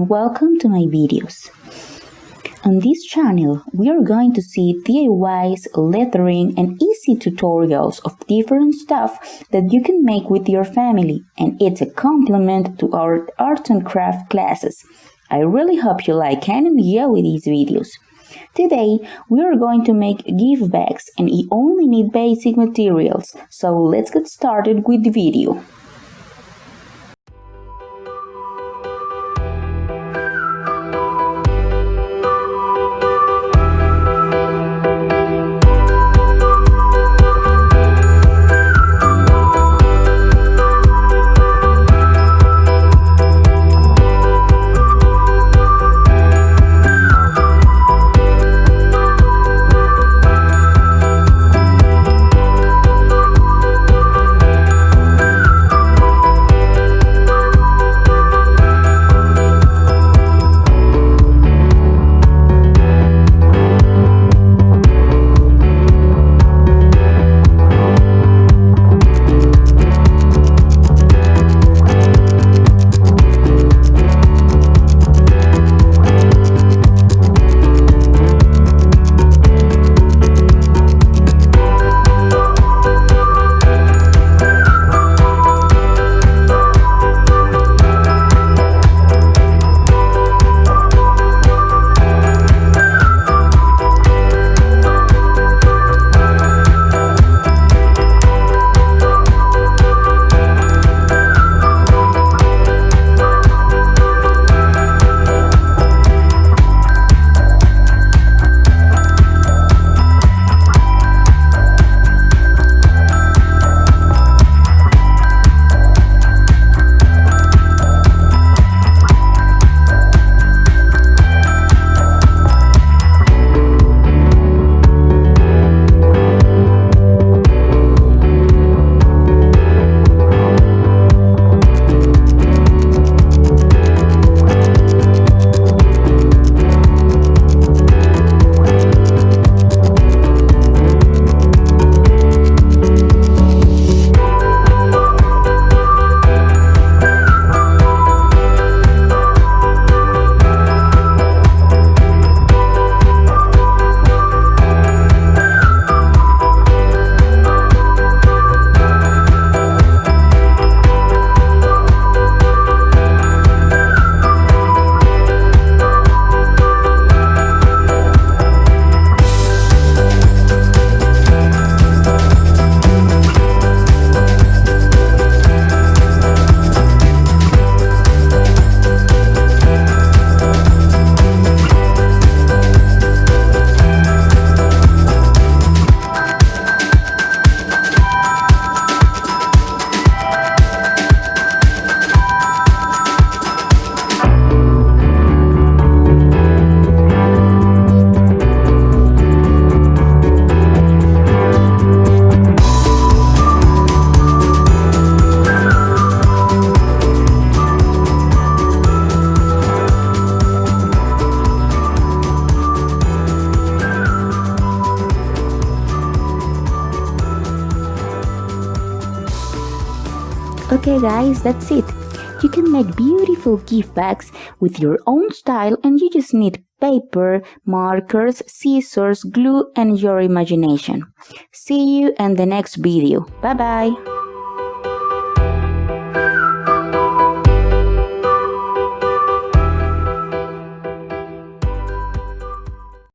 and welcome to my videos. On this channel, we are going to see DIYs, lettering, and easy tutorials of different stuff that you can make with your family, and it's a complement to our art and craft classes. I really hope you like and enjoy these videos. Today, we are going to make gift bags, and you only need basic materials, so let's get started with the video. Okay guys, that's it. You can make beautiful gift bags with your own style, and you just need paper, markers, scissors, glue, and your imagination. See you in the next video. Bye bye!